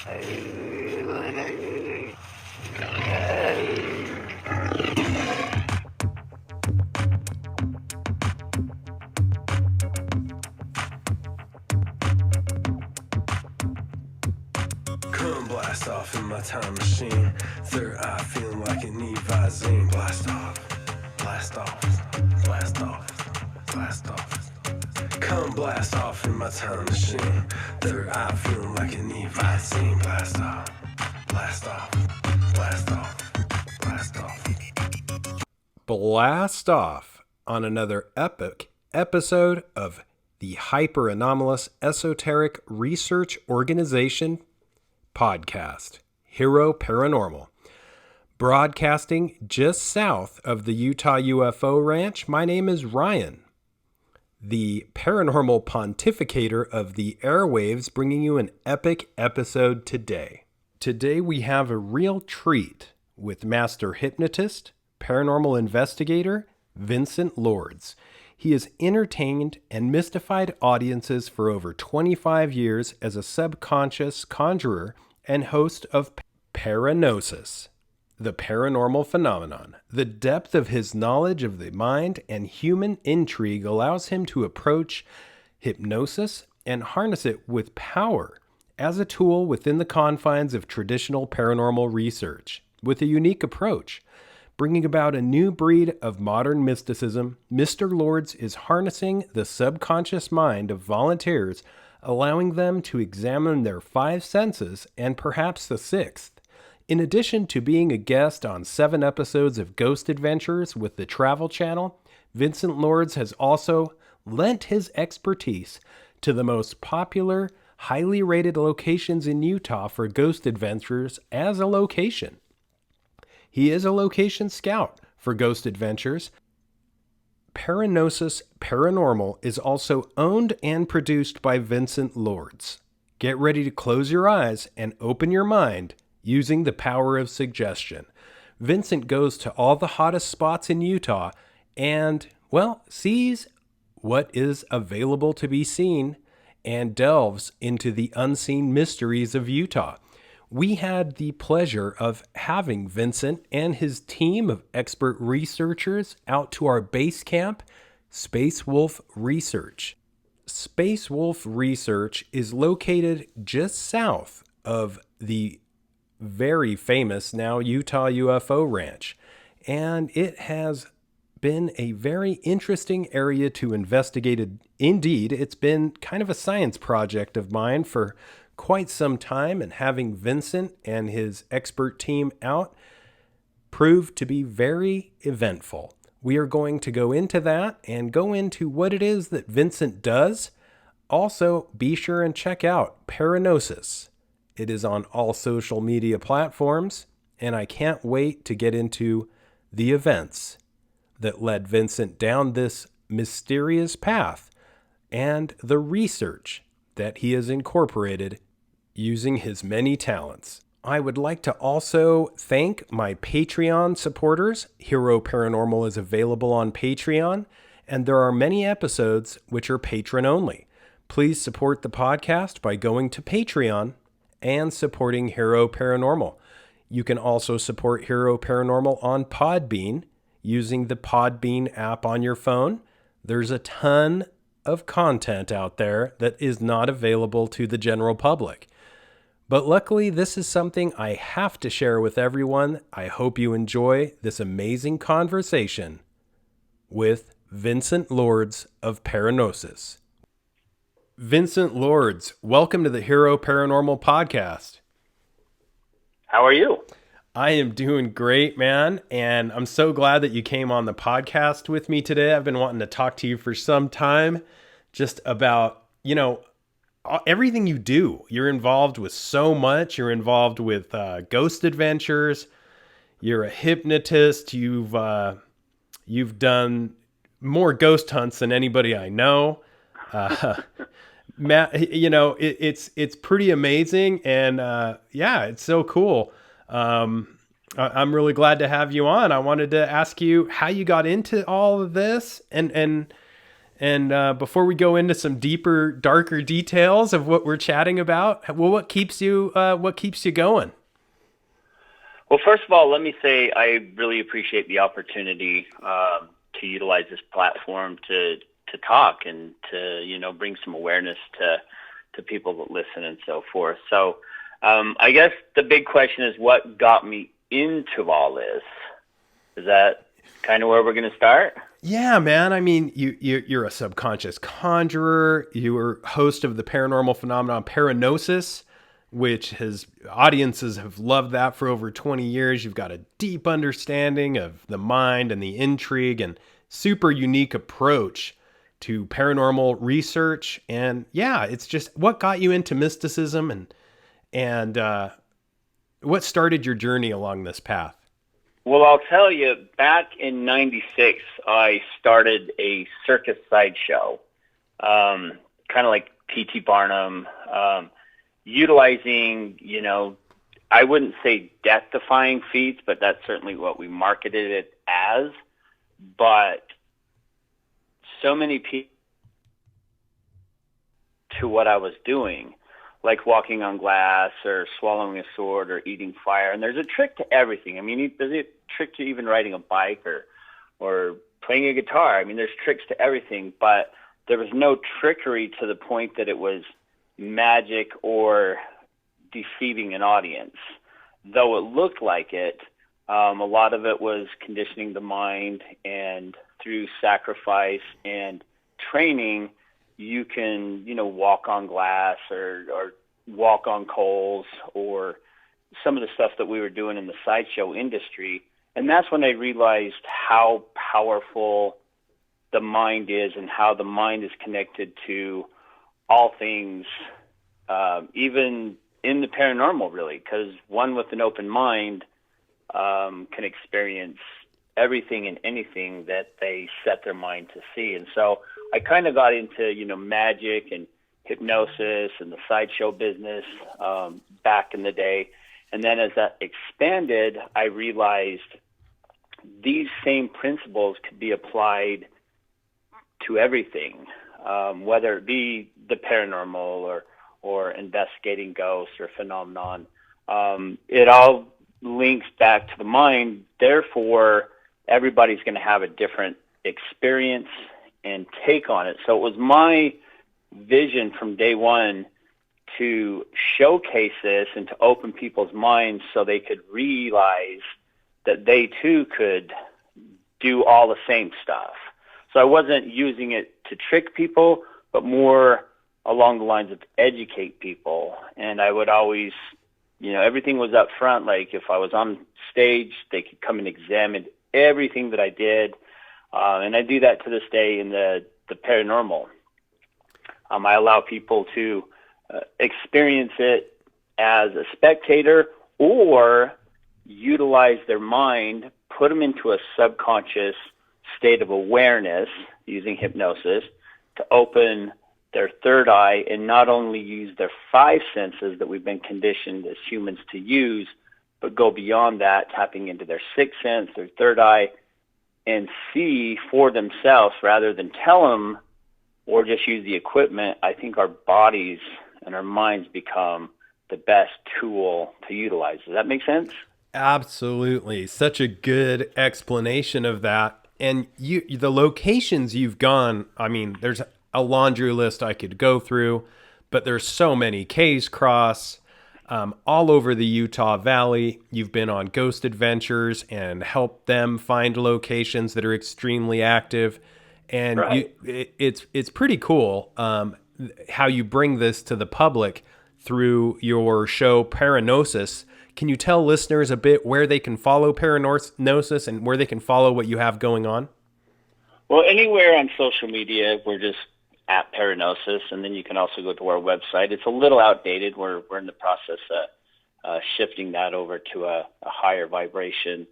Come blast off in my time machine. Third eye feeling like an Visine. Blast off, blast off, blast off, blast off. Come blast off in my time machine. Third eye feeling like an Visine. Blast off, blast off, blast off, blast off. Blast off on another epic episode of the Hyper Anomalous Esoteric Research Organization podcast, Hero Paranormal. Broadcasting just south of the Utah UFO Ranch, my name is Ryan, the paranormal pontificator of the airwaves, bringing you an epic episode today. Today we have a real treat with master hypnotist, paranormal investigator, Vincent Lords. He has entertained and mystified audiences for over 25 years as a subconscious conjurer and host of Paranosis, the paranormal phenomenon. The depth of his knowledge of the mind and human intrigue allows him to approach hypnosis and harness it with power as a tool within the confines of traditional paranormal research. With a unique approach, bringing about a new breed of modern mysticism, Mr. Lords is harnessing the subconscious mind of volunteers, allowing them to examine their five senses and perhaps the sixth. In addition to being a guest on 7 episodes of Ghost Adventures with the Travel Channel, Vincent Lords has also lent his expertise to the most popular, highly rated locations in Utah for Ghost Adventures as a location. He is a location scout for Ghost Adventures. Paranosis Paranormal is also owned and produced by Vincent Lords. Get ready to close your eyes and open your mind using the power of suggestion. Vincent goes to all the hottest spots in Utah and, well, sees what is available to be seen and delves into the unseen mysteries of Utah. We had the pleasure of having Vincent and his team of expert researchers out to our base camp, Space Wolf Research. Space Wolf Research is located just south of the very famous now Utah UFO Ranch, and it has been a very interesting area to investigate. Indeed, it's been kind of a science project of mine for quite some time, and having Vincent and his expert team out proved to be very eventful. We are going to go into that and go into what it is that Vincent does. Also, be sure and check out Paranosis. It is on all social media platforms, and I can't wait to get into the events that led Vincent down this mysterious path and the research that he has incorporated using his many talents. I would like to also thank my Patreon supporters. Hero Paranormal is available on Patreon, and there are many episodes which are patron only. Please support the podcast by going to Patreon and supporting Hero Paranormal. You can also support Hero Paranormal on Podbean using the Podbean app on your phone. There's a ton of content out there that is not available to the general public. But luckily, this is something I have to share with everyone. I hope you enjoy this amazing conversation with Vincent Lords of Paranosis. Vincent Lords, welcome to the Hero Paranormal podcast. How are you? I am doing great, man, and I'm so glad that you came on the podcast with me today. I've been wanting to talk to you for some time just about, everything you do. You're involved with so much. You're involved with Ghost Adventures. You're a hypnotist. You've done more ghost hunts than anybody I know. Matt, it's pretty amazing, and it's so cool. I'm really glad to have you on. I wanted to ask you how you got into all of this, and And before we go into some deeper, darker details of what we're chatting about, well, what keeps you going? Well, first of all, let me say I really appreciate the opportunity to utilize this platform to talk and to bring some awareness to people that listen and so forth. So I guess the big question is what got me into all this. Is that kind of where we're going to start? Yeah, man. I mean, you're a subconscious conjurer. You were host of the paranormal phenomenon Paranosis, which audiences have loved that for over 20 years. You've got a deep understanding of the mind and the intrigue and super unique approach to paranormal research. And yeah, it's just what got you into mysticism and what started your journey along this path? Well, I'll tell you, back in '96, I started a circus sideshow, kind of like P.T. Barnum, utilizing, I wouldn't say death-defying feats, but that's certainly what we marketed it as. But so many people to what I was doing, like walking on glass or swallowing a sword or eating fire. And there's a trick to everything. I mean, there's a trick to even riding a bike or playing a guitar. I mean, there's tricks to everything, but there was no trickery to the point that it was magic or deceiving an audience. Though it looked like it, a lot of it was conditioning the mind, and through sacrifice and training, you can, walk on glass or walk on coals or some of the stuff that we were doing in the sideshow industry. And that's when I realized how powerful the mind is and how the mind is connected to all things, even in the paranormal, really, because one with an open mind can experience everything and anything that they set their mind to see. And so I kind of got into, magic and hypnosis and the sideshow business back in the day. And then as that expanded, I realized these same principles could be applied to everything, whether it be the paranormal or investigating ghosts or phenomenon. It all links back to the mind. Therefore, everybody's going to have a different experience and take on it. So it was my vision from day one to showcase this and to open people's minds so they could realize that they too could do all the same stuff. So I wasn't using it to trick people, but more along the lines of educate people. And I would always, everything was up front. Like if I was on stage, they could come and examine everything that I did. And I do that to this day in the paranormal. I allow people to experience it as a spectator or utilize their mind, put them into a subconscious state of awareness using hypnosis to open their third eye and not only use their five senses that we've been conditioned as humans to use, but go beyond that, tapping into their sixth sense, their third eye, and see for themselves rather than tell them or just use the equipment. I think our bodies and our minds become the best tool to utilize. Does that make sense? Absolutely. Such a good explanation of that. And the locations you've gone, I mean, there's a laundry list I could go through, but there's so many. Kay's Cross, all over the Utah Valley. You've been on ghost adventures and helped them find locations that are extremely active. And right. It's pretty cool how you bring this to the public through your show Paranosis. Can you tell listeners a bit where they can follow Paranosis and where they can follow what you have going on? Well, anywhere on social media, we're just at Paranosis, and then you can also go to our website. It's a little outdated. We're in the process of shifting that over to a higher vibration.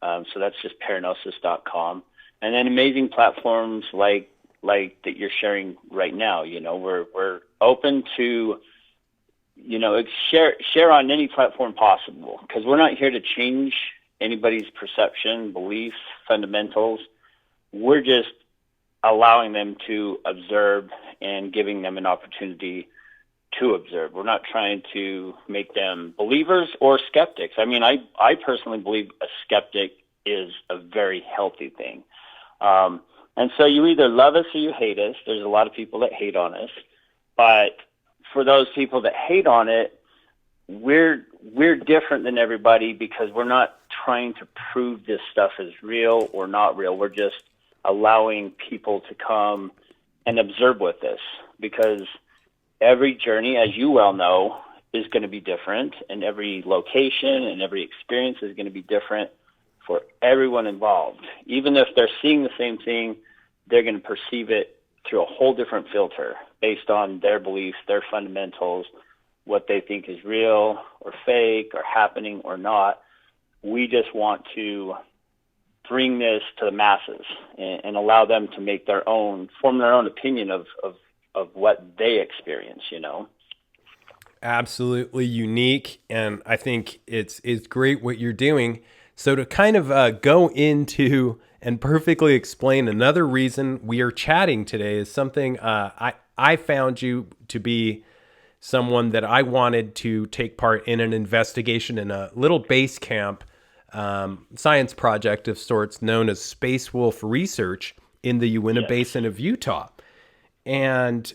So that's just paranosis.com. And then amazing platforms like that you're sharing right now. We're open to share on any platform possible, because we're not here to change anybody's perception, beliefs, fundamentals. We're just allowing them to observe and giving them an opportunity to observe. We're not trying to make them believers or skeptics. I mean, I personally believe a skeptic is a very healthy thing. And so you either love us or you hate us. There's a lot of people that hate on us. But for those people that hate on it, we're different than everybody because we're not trying to prove this stuff is real or not real. We're just allowing people to come and observe with us, because every journey, as you well know, is going to be different, and every location and every experience is going to be different for everyone involved. Even if they're seeing the same thing, they're going to perceive it through a whole different filter based on their beliefs, their fundamentals, what they think is real or fake or happening or not. We just want to bring this to the masses and allow them to make form their own opinion of what they experience, you know. Absolutely unique, and I think it's great what you're doing. So to kind of go into and perfectly explain another reason we are chatting today is something I found you to be someone that I wanted to take part in an investigation in a little base camp science project of sorts known as Space Wolf Research in the Uinta Basin of Utah. And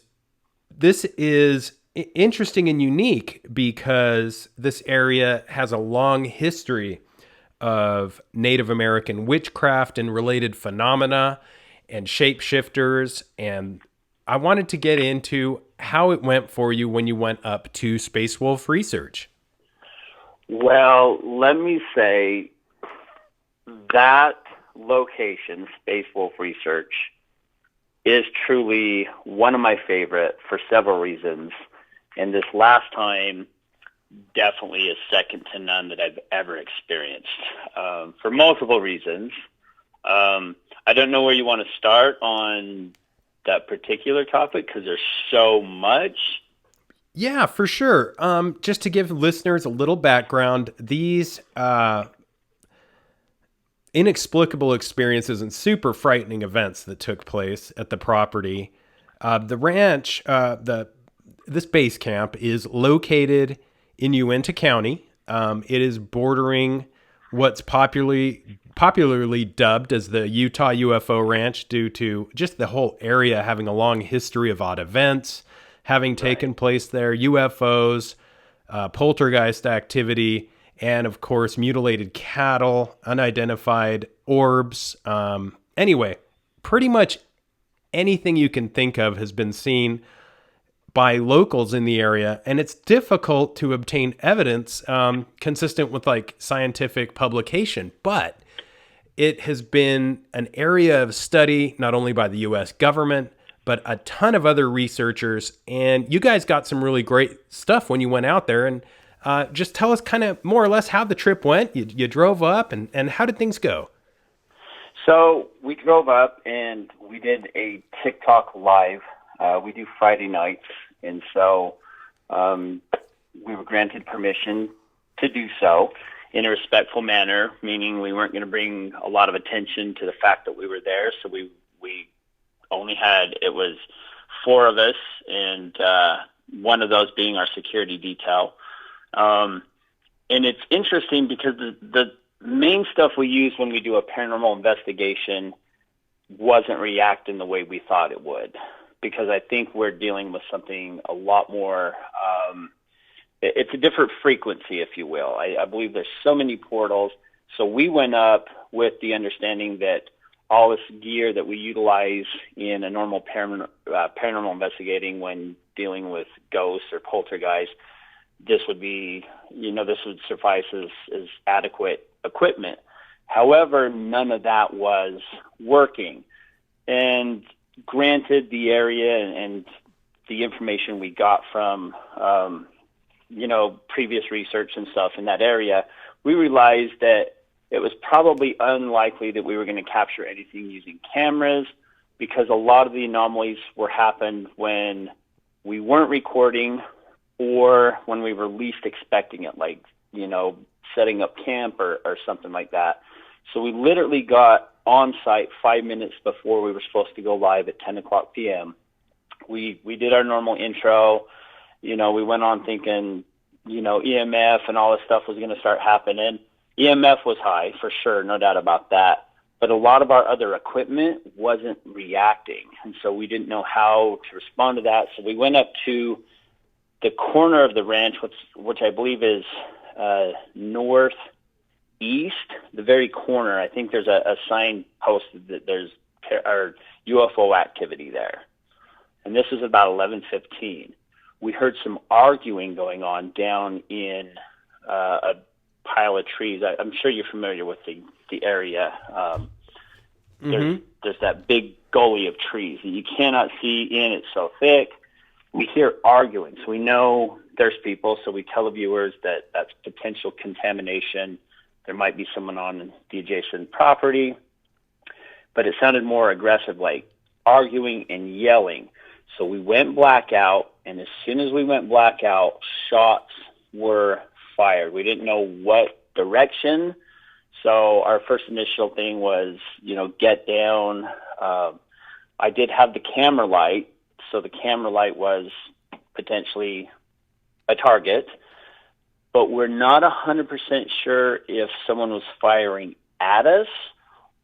this is interesting and unique because this area has a long history of Native American witchcraft and related phenomena and shapeshifters. And I wanted to get into how it went for you when you went up to Space Wolf Research. Well, let me say that location, Space Wolf Research, is truly one of my favorite for several reasons. And this last time definitely is second to none that I've ever experienced, for multiple reasons. I don't know where you want to start on that particular topic because there's so much. Yeah, for sure. Just to give listeners a little background, these inexplicable experiences and super frightening events that took place at the property, the ranch, this base camp is located in Uinta County. It is bordering what's popularly dubbed as the Utah UFO Ranch due to just the whole area having a long history of odd events having taken place there, UFOs, poltergeist activity, and of course, mutilated cattle, unidentified orbs. Anyway, pretty much anything you can think of has been seen by locals in the area, and it's difficult to obtain evidence consistent with like scientific publication, but it has been an area of study not only by the U.S. government, but a ton of other researchers. And you guys got some really great stuff when you went out there. And just tell us kind of more or less how the trip went. You drove up, and how did things go? So we drove up and we did a TikTok live. We do Friday nights, and so we were granted permission to do so in a respectful manner, meaning we weren't going to bring a lot of attention to the fact that we were there. So we only had, it was 4 of us, and one of those being our security detail. And it's interesting because the main stuff we use when we do a paranormal investigation wasn't reacting the way we thought it would, because I think we're dealing with something a lot more, it's a different frequency, if you will. I believe there's so many portals. So we went up with the understanding that all this gear that we utilize in a normal paranormal investigating when dealing with ghosts or poltergeists, this would be, this would suffice as adequate equipment. However, none of that was working. And granted, the area and the information we got from, previous research and stuff in that area, we realized that it was probably unlikely that we were going to capture anything using cameras, because a lot of the anomalies happened when we weren't recording or when we were least expecting it, like, setting up camp or something like that. So we literally got on site 5 minutes before we were supposed to go live at 10 o'clock p.m. We did our normal intro. We went on thinking, EMF and all this stuff was going to start happening. EMF was high, for sure, no doubt about that. But a lot of our other equipment wasn't reacting, and so we didn't know how to respond to that. So we went up to the corner of the ranch, which I believe is northeast, the very corner. I think there's a sign posted that there's UFO activity there. And this is about 11:15. We heard some arguing going on down in a pile of trees. I'm sure you're familiar with the area. There's that big gully of trees that you cannot see in. It's so thick. We hear arguing, so we know there's people. So we tell the viewers that that's potential contamination. There might be someone on the adjacent property, but it sounded more aggressive, like arguing and yelling. So we went blackout, and as soon as we went blackout, shots were fired. We didn't know what direction, so our first initial thing was, get down. I did have the camera light, so the camera light was potentially a target, but we're not 100% sure if someone was firing at us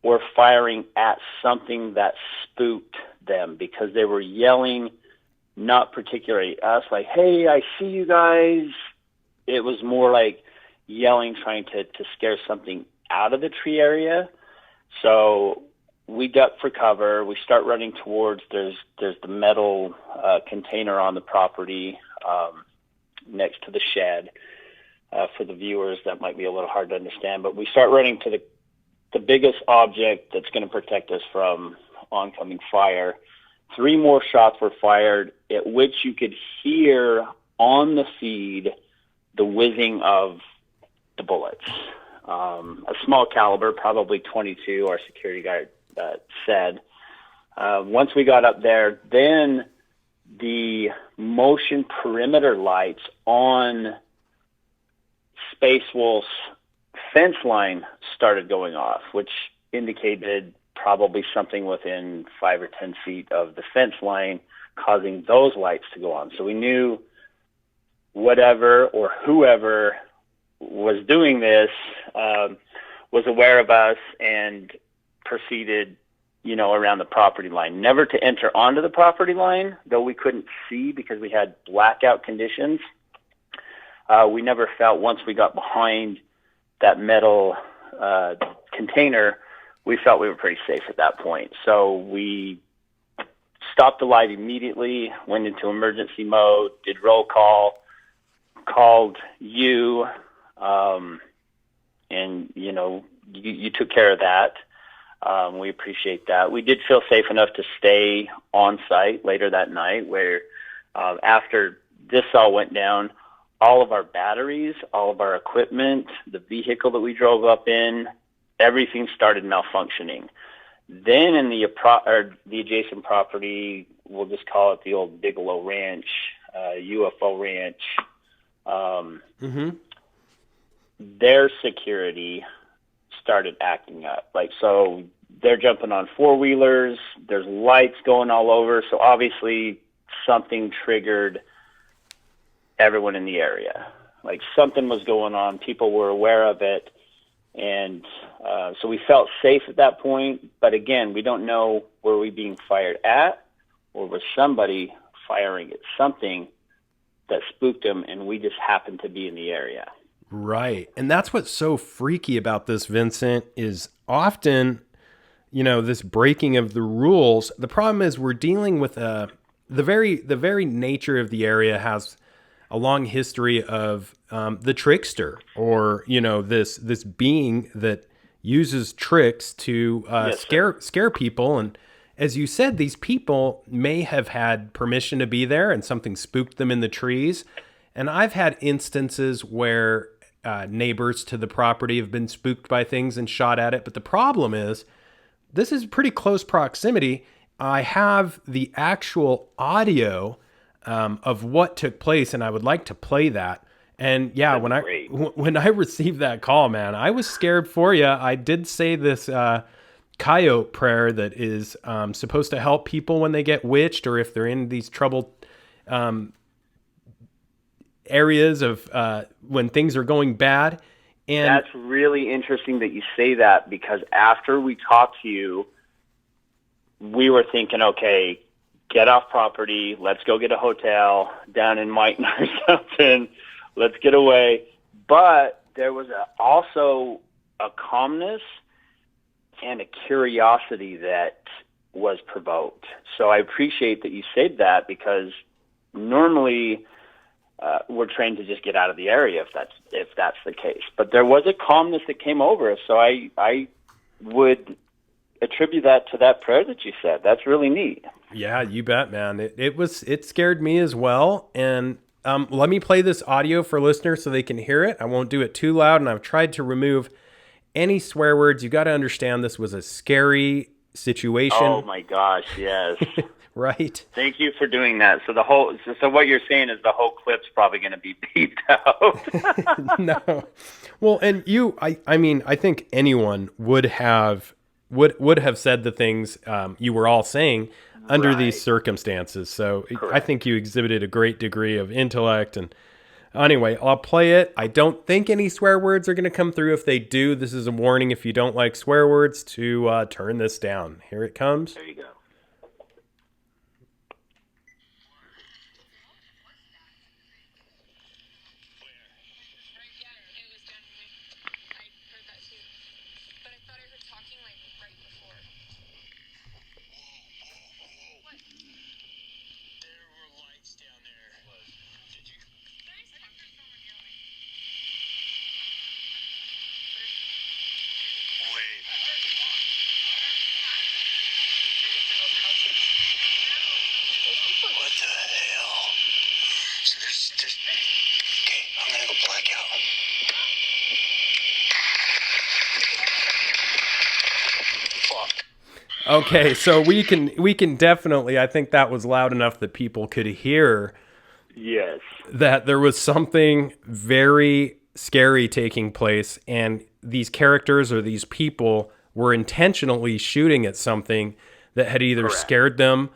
or firing at something that spooked them, because they were yelling, not particularly us, like, hey, I see you guys. It was more like yelling, trying to scare something out of the tree area. So we duck for cover. We start running towards, there's the metal container on the property next to the shed. For the viewers, that might be a little hard to understand, but we start running to the biggest object that's going to protect us from oncoming fire. 3 more shots were fired, at which you could hear on the feed the whizzing of the bullets. A small caliber, probably 22, our security guard said. Once we got up there, then the motion perimeter lights on Space Wolf's fence line started going off, which indicated probably something within 5 or 10 feet of the fence line, causing those lights to go on. So we knew whatever or whoever was doing this was aware of us and proceeded, around the property line. Never to enter onto the property line, though we couldn't see because we had blackout conditions. We never felt, once we got behind that metal container, we felt we were pretty safe at that point. So we stopped the live immediately, went into emergency mode, did roll call, called you, and, you took care of that. We appreciate that. We did feel safe enough to stay on site later that night, where after this all went down, all of our batteries, all of our equipment, the vehicle that we drove up in, everything started malfunctioning. Then in the adjacent property, we'll just call it the old Bigelow Ranch, UFO Ranch, their security started acting up. So they're jumping on 4-wheelers, there's lights going all over, so obviously something triggered everyone in the area. Something was going on, people were aware of it, and so we felt safe at that point. But again, we don't know, were we being fired at, or was somebody firing at something that spooked them, and we just happened to be in the area. Right. And that's what's so freaky about this, Vincent, is often, this breaking of the rules. The problem is we're dealing with the very nature of the area has a long history of the trickster, or this being that uses tricks to scare people. And as you said, these people may have had permission to be there, and something spooked them in the trees. And I've had instances where neighbors to the property have been spooked by things and shot at it. But the problem is, this is pretty close proximity. I have the actual audio of what took place, and I would like to play that. And yeah, when I received that call, man, I was scared for you. I did say this coyote prayer that is supposed to help people when they get witched or if they're in these troubled areas of when things are going bad. And that's really interesting that you say that, because after we talked to you, we were thinking, okay, get off property. Let's go get a hotel down in Mighton or something. Let's get away. But there was also a calmness and a curiosity that was provoked. So I appreciate that you said that, because normally we're trained to just get out of the area if that's the case. But there was a calmness that came over us. So I would attribute that to that prayer that you said. That's really neat. Yeah, you bet, man. It scared me as well. And let me play this audio for listeners so they can hear it. I won't do it too loud, and I've tried to remove any swear words. You got to understand this was a scary situation. Oh my gosh, yes. Right. Thank you for doing that. So what you're saying is the whole clip's probably going to be beeped out. No. Well, and I mean, I think anyone would have said the things you were all saying under these circumstances. So correct. I think you exhibited a great degree of intellect. And anyway, I'll play it. I don't think any swear words are going to come through. If they do, this is a warning. If you don't like swear words, to turn this down. Here it comes. There you go. What the hell? So there's okay, I'm gonna go black out. Fuck. Okay, so we can definitely, I think that was loud enough that people could hear. Yes. That there was something very scary taking place, and these characters or these people were intentionally shooting at something that had either correct. Scared them.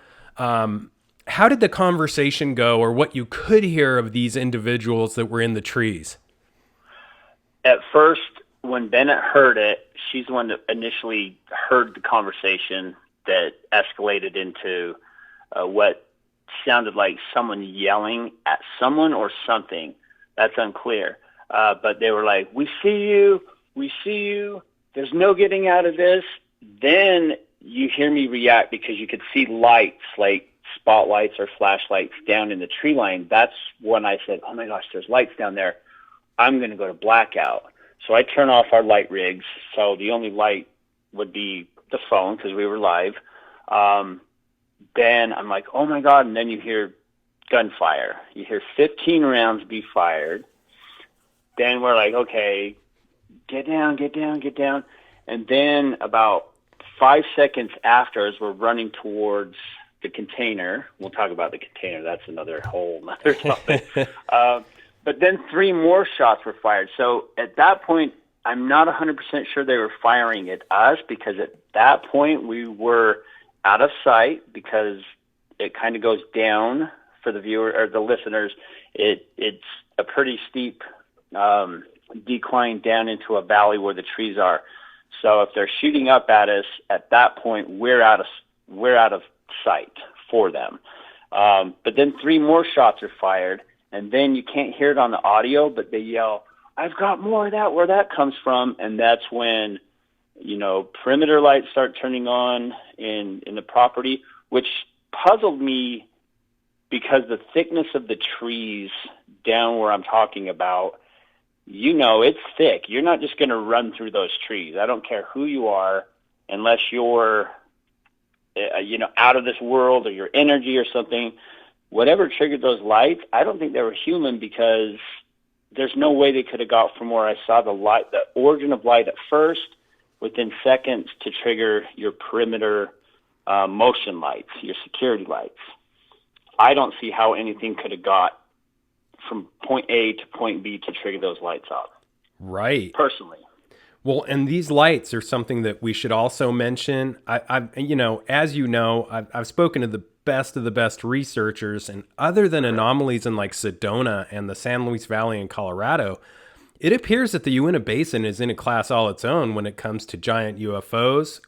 How did the conversation go, or what you could hear of these individuals that were in the trees? At first, when Bennett heard it, she's the one that initially heard the conversation that escalated into what sounded like someone yelling at someone or something. That's unclear. But they were like, we see you, there's no getting out of this. Then you hear me react because you could see lights, like spotlights or flashlights down in the tree line. That's when I said, oh my gosh, there's lights down there. I'm going to go to blackout. So I turn off our light rigs. So the only light would be the phone because we were live. Then I'm like, oh my God. And then you hear gunfire. You hear 15 rounds be fired. Then we're like, okay, get down. And then about 5 seconds after, as we're running towards the container, we'll talk about the container. That's another topic. But then 3 more shots were fired. So at that point, I'm not 100% sure they were firing at us, because at that point we were out of sight, because it kind of goes down for the viewer or the listeners. It's a pretty steep decline down into a valley where the trees are. So if they're shooting up at us, at that point we're out of sight for them. But then 3 more shots are fired, and then you can't hear it on the audio, but they yell, I've got more of that, where that comes from. And that's when, perimeter lights start turning on in the property, which puzzled me, because the thickness of the trees down where I'm talking about, it's thick. You're not just going to run through those trees. I don't care who you are, unless you're, out of this world, or your energy or something. Whatever triggered those lights, I don't think they were human, because there's no way they could have got from where I saw the origin of light at first, within seconds, to trigger your perimeter motion lights, your security lights. I don't see how anything could have got from point A to point B to trigger those lights off. Right. Personally. Well, and these lights are something that we should also mention. As you know, I've spoken to the best researchers, and other than anomalies in like Sedona and the San Luis Valley in Colorado, it appears that the Uinta Basin is in a class all its own when it comes to giant UFOs,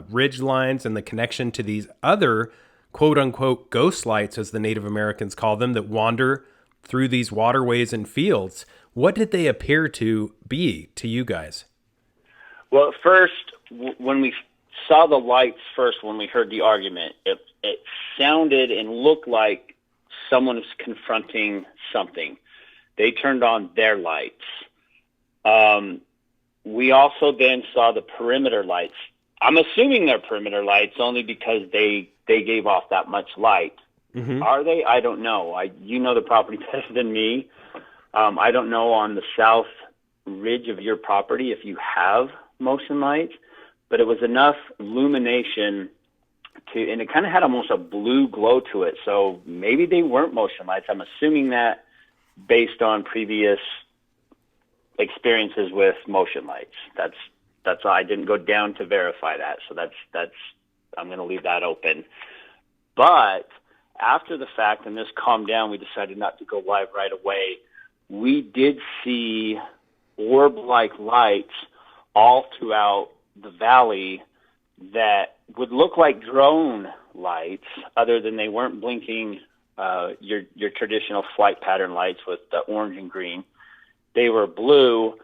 ridge lines, and the connection to these other quote-unquote ghost lights, as the Native Americans call them, that wander through these waterways and fields. What did they appear to be to you guys? Well, at first, when we saw the lights first, when we heard the argument, it sounded and looked like someone was confronting something. They turned on their lights. We also then saw the perimeter lights. I'm assuming they're perimeter lights only because they gave off that much light. Mm-hmm. Are they? I don't know. You know the property better than me. I don't know on the south ridge of your property if you have motion lights, but it was enough illumination and it kind of had almost a blue glow to it. So maybe they weren't motion lights. I'm assuming that based on previous experiences with motion lights. That's I didn't go down to verify that. So that's I'm going to leave that open. But after the fact, and this calmed down, we decided not to go live right away. We did see orb-like lights all throughout the valley that would look like drone lights, other than they weren't blinking your traditional flight pattern lights with the orange and green. They were blue,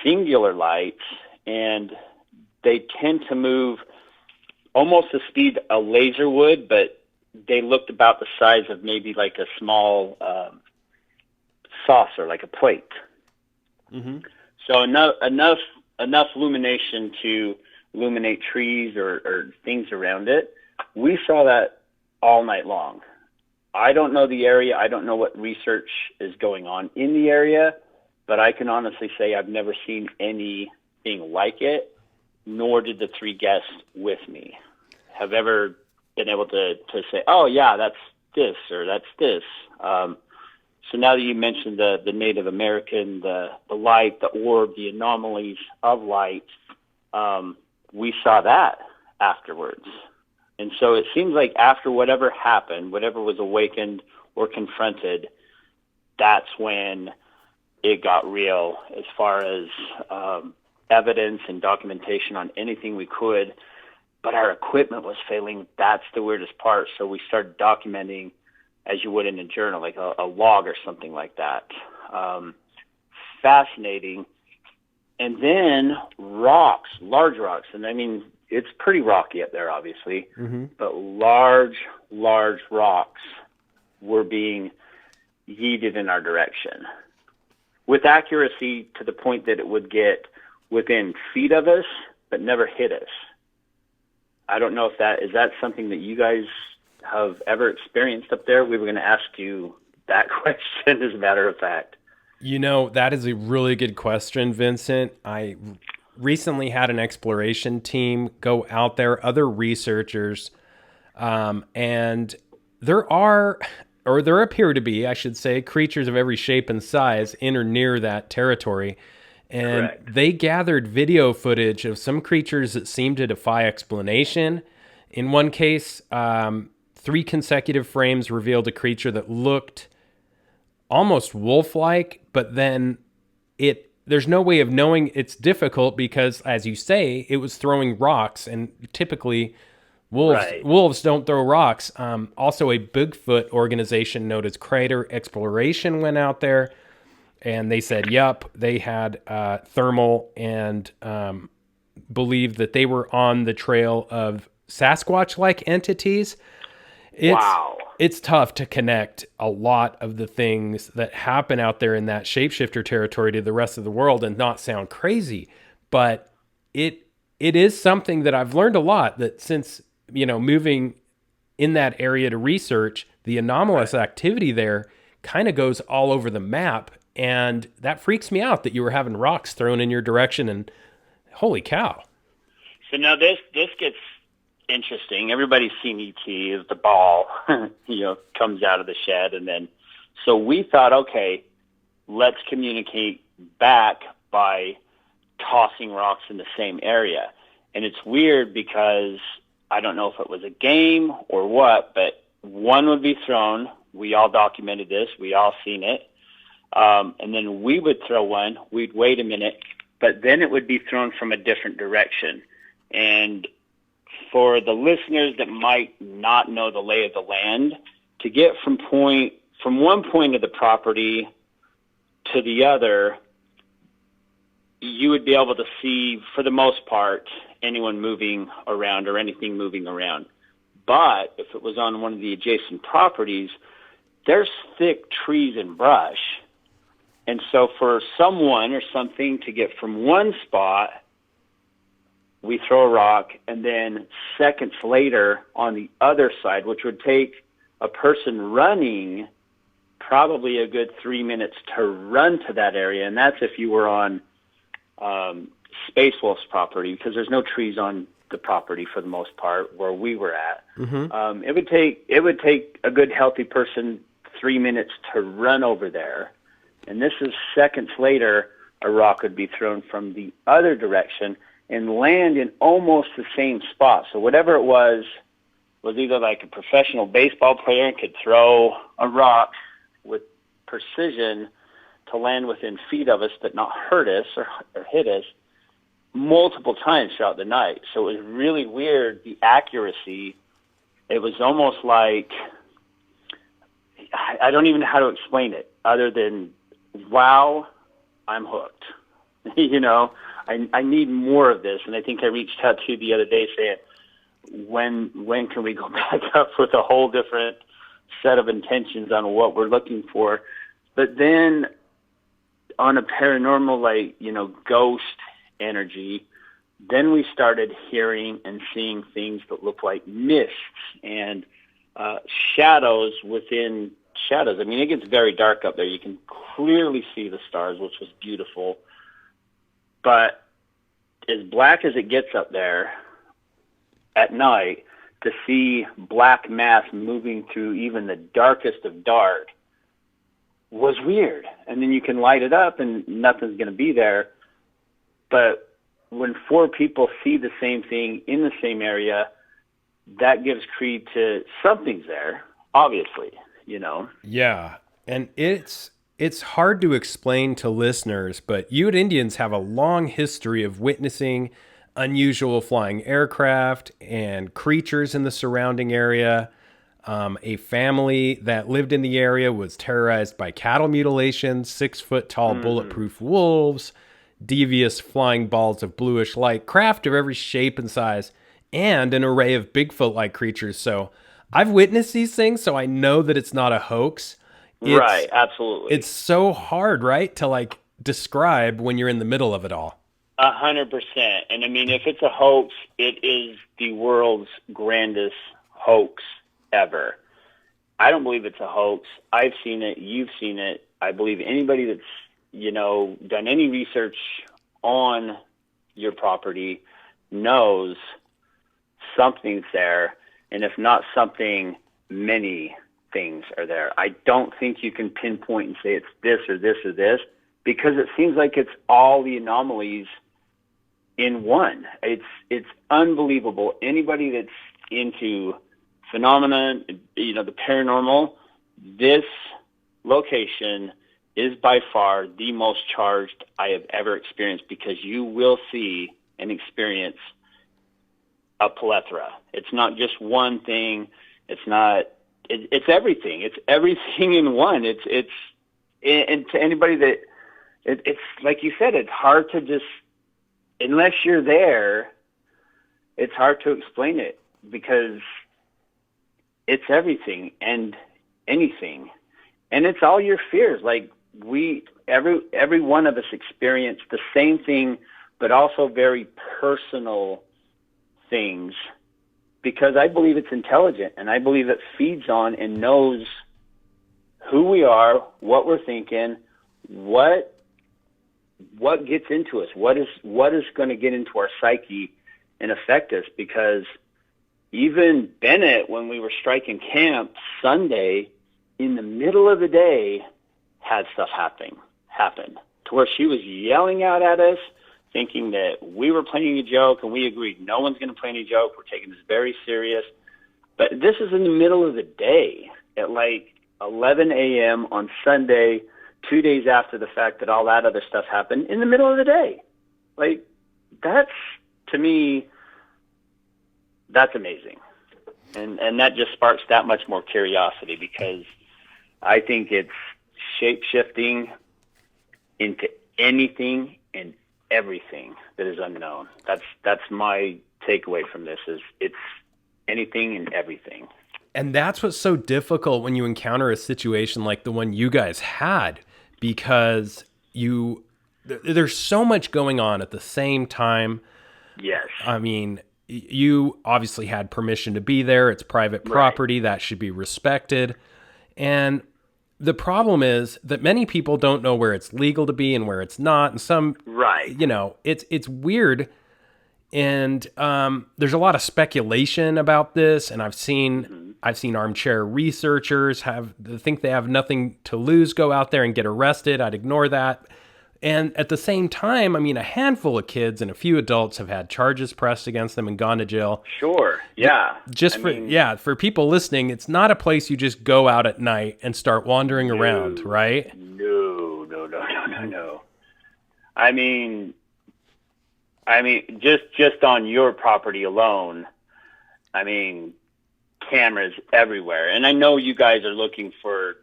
singular lights, and they tend to move almost the speed a laser would, but they looked about the size of maybe like a small saucer, like a plate. Mm-hmm. So enough illumination to illuminate trees or things around it. We saw that all night long. I don't know the area. I don't know what research is going on in the area, but I can honestly say I've never seen anything like it, nor did the three guests with me have ever been able to say, oh, yeah, that's this or that's this. So now that you mentioned the Native American, the light, the orb, the anomalies of light, we saw that afterwards. And so it seems like after whatever happened, whatever was awakened or confronted, that's when it got real as far as evidence and documentation on anything we could. But our equipment was failing. That's the weirdest part. So we started documenting as you would in a journal, like a log or something like that. Fascinating. And then rocks, large rocks. And I mean, it's pretty rocky up there, obviously, mm-hmm. but large rocks were being yeeted in our direction with accuracy to the point that it would get within feet of us, but never hit us. I don't know if is that something that you guys have ever experienced up there. We were going to ask you that question, as a matter of fact. You know, that is a really good question, Vincent. I recently had an exploration team go out there, other researchers, and there appear to be, I should say, creatures of every shape and size in or near that territory. And correct. They gathered video footage of some creatures that seemed to defy explanation. In one case, 3 consecutive frames revealed a creature that looked almost wolf-like, but then there's no way of knowing. It's difficult because, as you say, it was throwing rocks, and typically wolves don't throw rocks. Also, a Bigfoot organization known as Crater Exploration went out there, and they said, yup, they had thermal and believed that they were on the trail of Sasquatch-like entities. Wow. It's tough to connect a lot of the things that happen out there in that shapeshifter territory to the rest of the world and not sound crazy. But it is something that I've learned a lot, that since, moving in that area to research, the anomalous activity there kind of goes all over the map. And that freaks me out that you were having rocks thrown in your direction, and holy cow. So now this gets interesting. Everybody's seen E.T. as the ball, comes out of the shed. And then, so we thought, okay, let's communicate back by tossing rocks in the same area. And it's weird because I don't know if it was a game or what, but one would be thrown. We all documented this. We all seen it. And then we would throw one. We'd wait a minute, but then it would be thrown from a different direction. And for the listeners that might not know the lay of the land, to get from one point of the property to the other, you would be able to see, for the most part, anyone moving around or anything moving around. But if it was on one of the adjacent properties, there's thick trees and brush. And so for someone or something to get from one spot, we throw a rock, and then seconds later on the other side, which would take a person running probably a good 3 minutes to run to that area. And that's if you were on Space Wolf's property, because there's no trees on the property for the most part where we were at. Mm-hmm. It would take a good healthy person 3 minutes to run over there. And this is seconds later, a rock would be thrown from the other direction and land in almost the same spot. So whatever it was either like a professional baseball player and could throw a rock with precision to land within feet of us but not hurt us or hit us multiple times throughout the night. So it was really weird, the accuracy. It was almost like, I don't even know how to explain it other than, wow, I'm hooked. You know, I need more of this. And I think I reached out to you the other day saying, when can we go back up with a whole different set of intentions on what we're looking for? But then on a paranormal, like, you know, ghost energy, then we started hearing and seeing things that look like mists and shadows within shadows. I mean, it gets very dark up there. You can clearly see the stars, which was beautiful. But as black as it gets up there at night, to see black mass moving through even the darkest of dark was weird. And then you can light it up and nothing's going to be there. But when four people see the same thing in the same area, that gives creed to something's there, obviously, you know? Yeah. And it's hard to explain to listeners, but Ute Indians have a long history of witnessing unusual flying aircraft and creatures in the surrounding area. A family that lived in the area was terrorized by cattle mutilations, 6-foot-tall bulletproof wolves, devious flying balls of bluish light, craft of every shape and size, and an array of Bigfoot-like creatures. So I've witnessed these things, so I know that it's not a hoax. Right, absolutely. It's so hard, right, to like describe when you're in the middle of it all. 100%. And I mean, if it's a hoax, it is the world's grandest hoax ever. I don't believe it's a hoax. I've seen it. You've seen it. I believe anybody that's, you know, done any research on your property knows something's there. And if not something, many things are there. I don't think you can pinpoint and say it's this or this or this, because it seems like it's all the anomalies in one. It's unbelievable. Anybody that's into phenomena, you know, the paranormal, this location is by far the most charged I have ever experienced, because you will see and experience a plethora. It's not just one thing. It's not. It's everything. It's everything in one. And to anybody that it's like you said, it's hard to just, unless you're there, it's hard to explain it, because it's everything and anything, and it's all your fears. Like every one of us experienced the same thing, but also very personal things, because I believe it's intelligent, and I believe it feeds on and knows who we are, what we're thinking, what gets into us, what is going to get into our psyche and affect us. Because even Bennett, when we were striking camp Sunday, in the middle of the day, had stuff happening. happened, to where she was yelling out at us, thinking that we were playing a joke, and we agreed no one's going to play any joke. We're taking this very serious. But this is in the middle of the day at like 11 a.m. on Sunday, 2 days after the fact that all that other stuff happened, in the middle of the day. Like, that's, to me, that's amazing. And that just sparks that much more curiosity, because I think it's shape-shifting into anything and everything that is unknown. That's my takeaway from this, is it's anything and everything. And that's what's so difficult when you encounter a situation like the one you guys had, because there's so much going on at the same time. Yes. I mean, you obviously had permission to be there. It's private property. Right. That should be respected. And the problem is that many people don't know where it's legal to be and where it's not. And some, you know, it's weird. And there's a lot of speculation about this. And I've seen armchair researchers think they have nothing to lose, go out there and get arrested. I'd ignore that. And at the same time, I mean, a handful of kids and a few adults have had charges pressed against them and gone to jail. Sure, yeah. For people listening, it's not a place you just go out at night and start wandering around, right? No. I mean, just on your property alone, I mean, cameras everywhere. And I know you guys are looking for,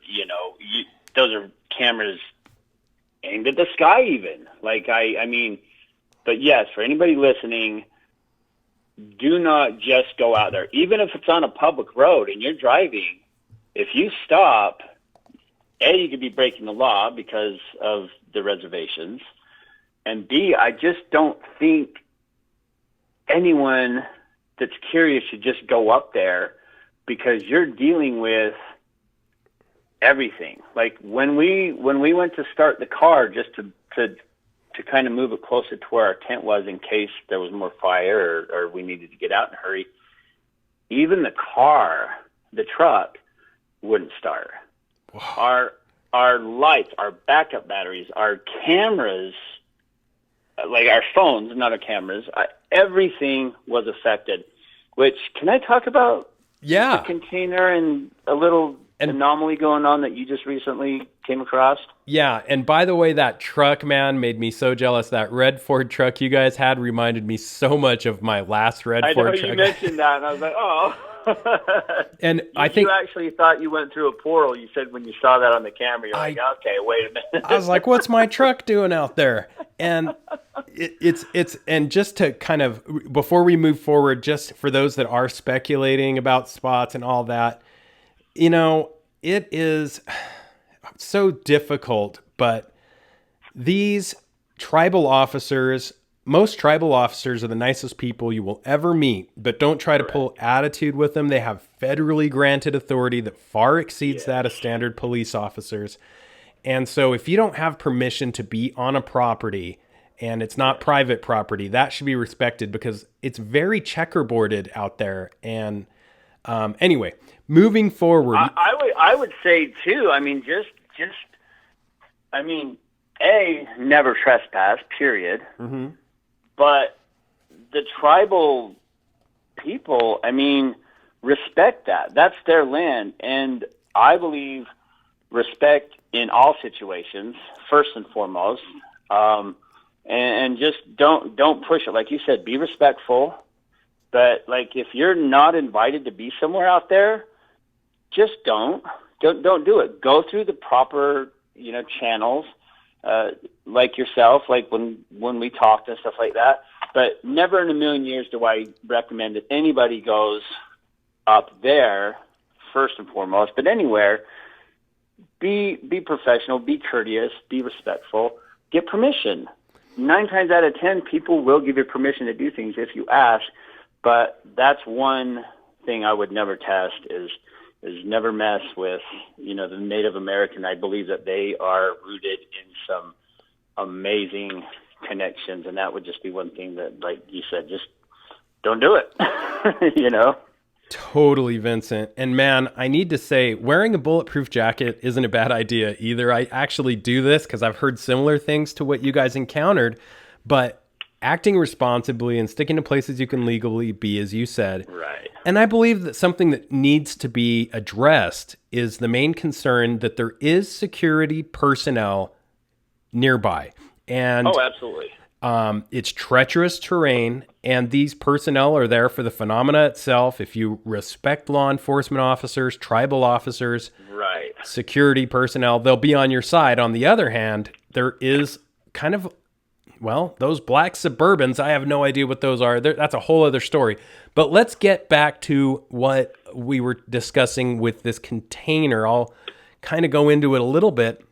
those are cameras aimed at the sky even. Like, I mean, but yes, for anybody listening, do not just go out there. Even if it's on a public road and you're driving, if you stop, A, you could be breaking the law because of the reservations. And B, I just don't think anyone that's curious should just go up there, because you're dealing with everything. Like when we went to start the car, just to kind of move it closer to where our tent was in case there was more fire or we needed to get out in a hurry, even the truck wouldn't start. Wow. Our lights, our backup batteries, our cameras, like our phones, not our cameras, everything was affected. Which, can I talk about the container and a little anomaly going on that you just recently came across? Yeah, and by the way, that truck, man, made me so jealous. That red Ford truck you guys had reminded me so much of my last red Ford truck. I know you mentioned that, and I was like, oh. And I think you actually thought you went through a portal. You said when you saw that on the camera, you're like, okay, wait a minute. I was like, what's my truck doing out there? And it's and just to kind of, before we move forward, just for those that are speculating about spots and all that, it is so difficult, but these tribal officers, most tribal officers are the nicest people you will ever meet, but don't try to pull attitude with them. They have federally granted authority that far exceeds that of standard police officers. And so if you don't have permission to be on a property and it's not private property, that should be respected, because it's very checkerboarded out there. And anyway, moving forward, I would say too, I mean, never trespass, period. Mm-hmm. But the tribal people, I mean, respect that. That's their land. And I believe respect in all situations, first and foremost. And just don't push it. Like you said, be respectful. But like, if you're not invited to be somewhere out there, just don't do it. Go through the proper, channels, like yourself, like when we talked and stuff like that. But never in a million years do I recommend that anybody goes up there, first and foremost. But anywhere, be professional, be courteous, be respectful, get permission. 9 times out of 10, people will give you permission to do things if you ask. But that's one thing I would never test is never mess with, the Native American. I believe that they are rooted in some amazing connections, and that would just be one thing that, like you said, just don't do it, Totally, Vincent. And man, I need to say, wearing a bulletproof jacket isn't a bad idea either. I actually do this because I've heard similar things to what you guys encountered, but acting responsibly and sticking to places you can legally be, as you said. Right. And I believe that something that needs to be addressed is the main concern that there is security personnel nearby. And Oh, absolutely. it's treacherous terrain, and these personnel are there for the phenomena itself. If you respect law enforcement officers, tribal officers, Right. security personnel, they'll be on your side. On the other hand, there is kind of, well, those black Suburbans, I have no idea what those are. That's a whole other story. But let's get back to what we were discussing with this container. I'll kind of go into it a little bit.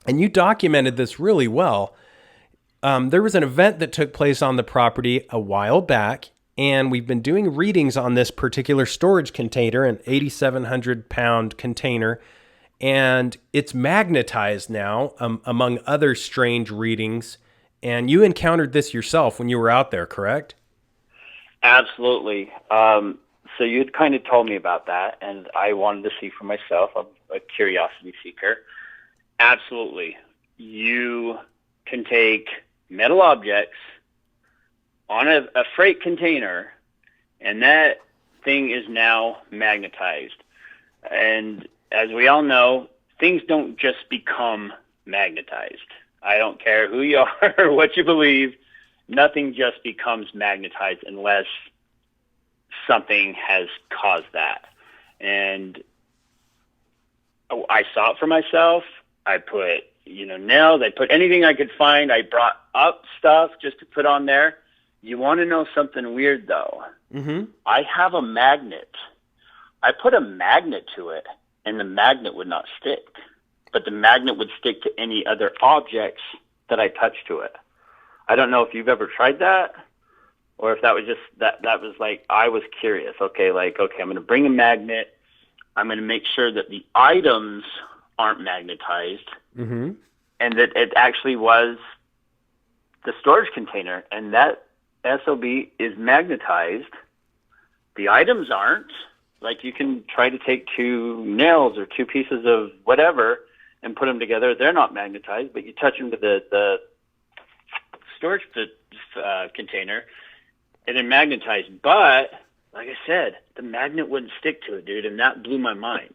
And you documented this really well. There was an event that took place on the property a while back, and we've been doing readings on this particular storage container, an 8,700-pound container, and it's magnetized now, among other strange readings. And you encountered this yourself when you were out there, correct? Absolutely. So you had kind of told me about that, and I wanted to see for myself. I'm a curiosity seeker. Absolutely. You can take metal objects on a freight container, and that thing is now magnetized. And as we all know, things don't just become magnetized. I don't care who you are or what you believe. Nothing just becomes magnetized unless something has caused that. And I saw it for myself. I put, nails. I put anything I could find. I brought up stuff just to put on there. You want to know something weird, though? Mm-hmm. I have a magnet. I put a magnet to it, and the magnet would not stick. But the magnet would stick to any other objects that I touched to it. I don't know if you've ever tried that, or if that was just, that was like, I was curious. Okay, I'm going to bring a magnet. I'm going to make sure that the items aren't magnetized, Mm-hmm. and that it actually was the storage container, and that SOB is magnetized. The items aren't. Like, you can try to take two nails or two pieces of whatever and put them together. They're not magnetized, but you touch them to the storage container, and they're magnetized. But, like I said, the magnet wouldn't stick to it, dude, and that blew my mind.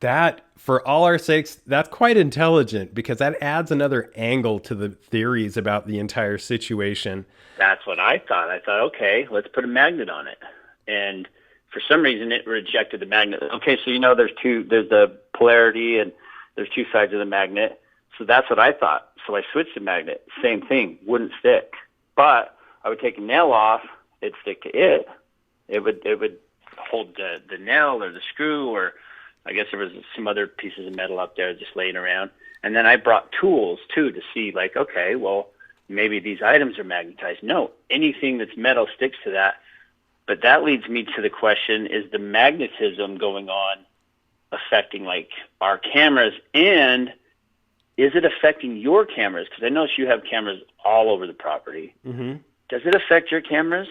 That, for all our sakes, that's quite intelligent, because that adds another angle to the theories about the entire situation. That's what I thought. I thought, okay, let's put a magnet on it. And for some reason, it rejected the magnet. Okay, so there's the polarity, and there's two sides of the magnet. So that's what I thought. So I switched the magnet. Same thing, wouldn't stick. But I would take a nail off, it'd stick to it. It would hold the nail or the screw, or I guess there was some other pieces of metal up there just laying around. And then I brought tools, too, to see, like, okay, well, maybe these items are magnetized. No, anything that's metal sticks to that. But that leads me to the question, is the magnetism going on affecting, like, our cameras? And is it affecting your cameras? Because I notice you have cameras all over the property. Mm-hmm. Does it affect your cameras?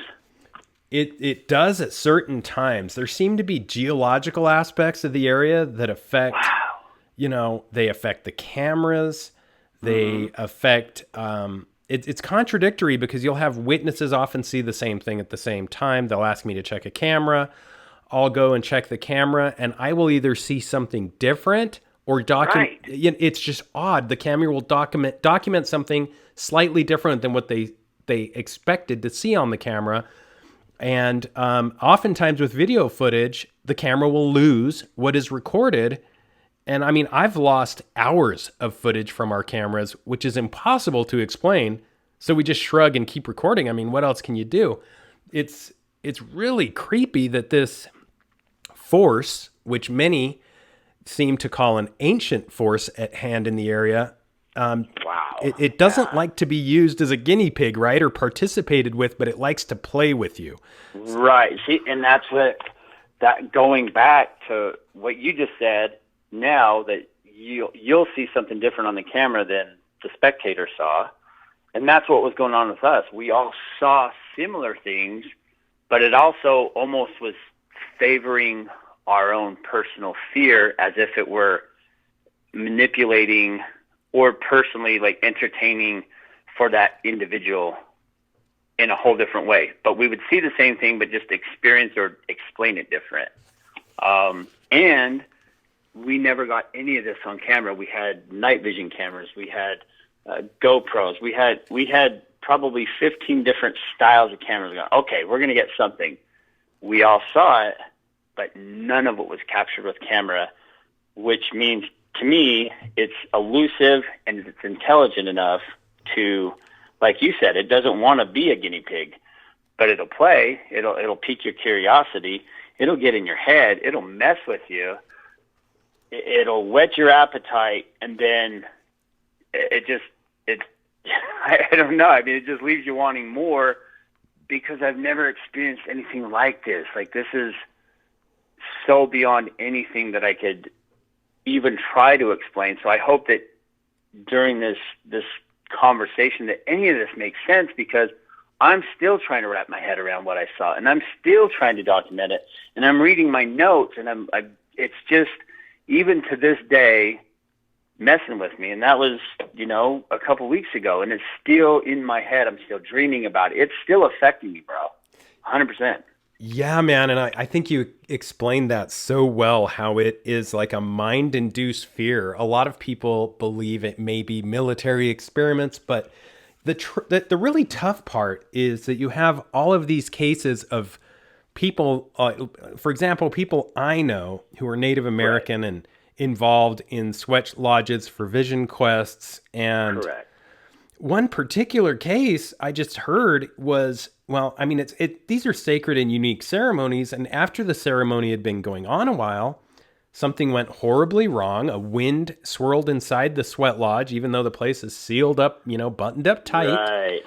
It does at certain times. There seem to be geological aspects of the area that affect, they affect the cameras. They affect, it's contradictory, because you'll have witnesses often see the same thing at the same time. They'll ask me to check a camera. I'll go and check the camera, and I will either see something different or document. Right. It's just odd. The camera will document something slightly different than what they expected to see on the camera. And oftentimes with video footage, the camera will lose what is recorded. And I mean, I've lost hours of footage from our cameras, which is impossible to explain. So we just shrug and keep recording. I mean, what else can you do? It's really creepy that this force, which many seem to call an ancient force at hand in the area, it doesn't like to be used as a guinea pig, right? Or participated with, but it likes to play with you. Right. See, and that's that going back to what you just said, now that you'll see something different on the camera than the spectator saw. And that's what was going on with us. We all saw similar things, but it also almost was favoring our own personal fear as if it were manipulating or personally like entertaining for that individual in a whole different way. But we would see the same thing, but just experience or explain it different. And we never got any of this on camera. We had night vision cameras. We had GoPros. We had probably 15 different styles of cameras. Going, okay, we're going to get something. We all saw it, but none of it was captured with camera, which means to me it's elusive and it's intelligent enough to, like you said, it doesn't want to be a guinea pig, but it'll play. It'll pique your curiosity. It'll get in your head. It'll mess with you. It'll whet your appetite, and then I don't know. I mean, it just leaves you wanting more, because I've never experienced anything like this. Like, this is so beyond anything that I could even try to explain. So I hope that during this conversation that any of this makes sense, because I'm still trying to wrap my head around what I saw, and I'm still trying to document it, and I'm reading my notes, and it's just, even to this day, messing with me. And that was, a couple weeks ago, and it's still in my head. I'm still dreaming about it. It's still affecting me, bro. 100%. Yeah, man. And I think you explained that so well, how it is like a mind-induced fear. A lot of people believe it may be military experiments, but the really tough part is that you have all of these cases of people, for example, people I know who are Native American, right, and involved in sweat lodges for vision quests. And correct. One particular case I just heard was, well, I mean, these are sacred and unique ceremonies. And after the ceremony had been going on a while, something went horribly wrong. A wind swirled inside the sweat lodge, even though the place is sealed up, buttoned up tight. Right.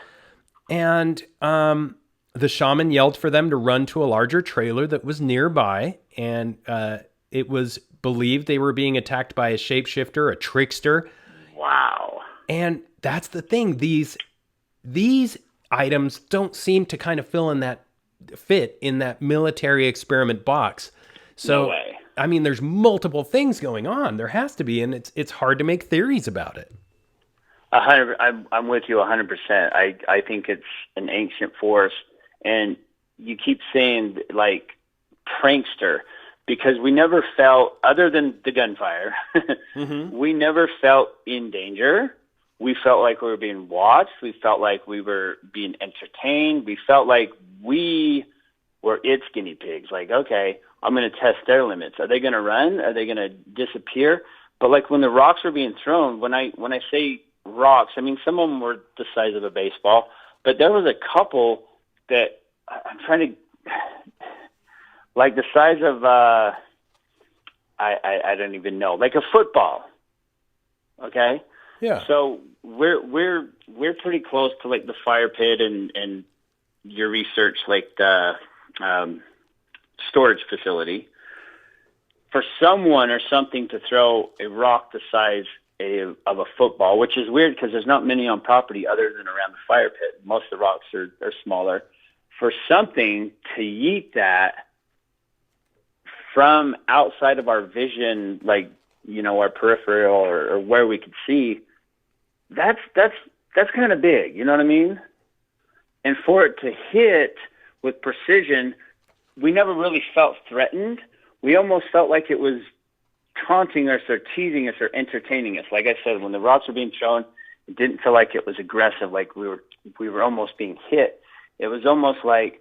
And the shaman yelled for them to run to a larger trailer that was nearby. And it was believed they were being attacked by a shapeshifter, a trickster. Wow. And that's the thing. These items don't seem to kind of fit in that military experiment box. So, no way. I mean, there's multiple things going on. There has to be, and it's hard to make theories about it. 100. I'm with you 100%. I think it's an ancient force, and you keep saying like prankster, because we never felt, other than the gunfire, mm-hmm. we never felt in danger. We felt like we were being watched. We felt like we were being entertained. We felt like we were its guinea pigs. Like, okay, I'm going to test their limits. Are they going to run? Are they going to disappear? But like when the rocks were being thrown, when I say rocks, I mean, some of them were the size of a baseball, but there was a couple that I'm trying to, like the size of, I don't even know, like a football. Okay. Yeah. So we're pretty close to like the fire pit and your research, like the storage facility. For someone or something to throw a rock the size of a football, which is weird because there's not many on property other than around the fire pit. Most of the rocks are smaller. For something to yeet that from outside of our vision, like, our peripheral or where we could see, that's kind of big. You know what I mean? And for it to hit with precision, we never really felt threatened. We almost felt like it was taunting us or teasing us or entertaining us. Like I said, when the rocks were being thrown, it didn't feel like it was aggressive, like we were almost being hit. It was almost like,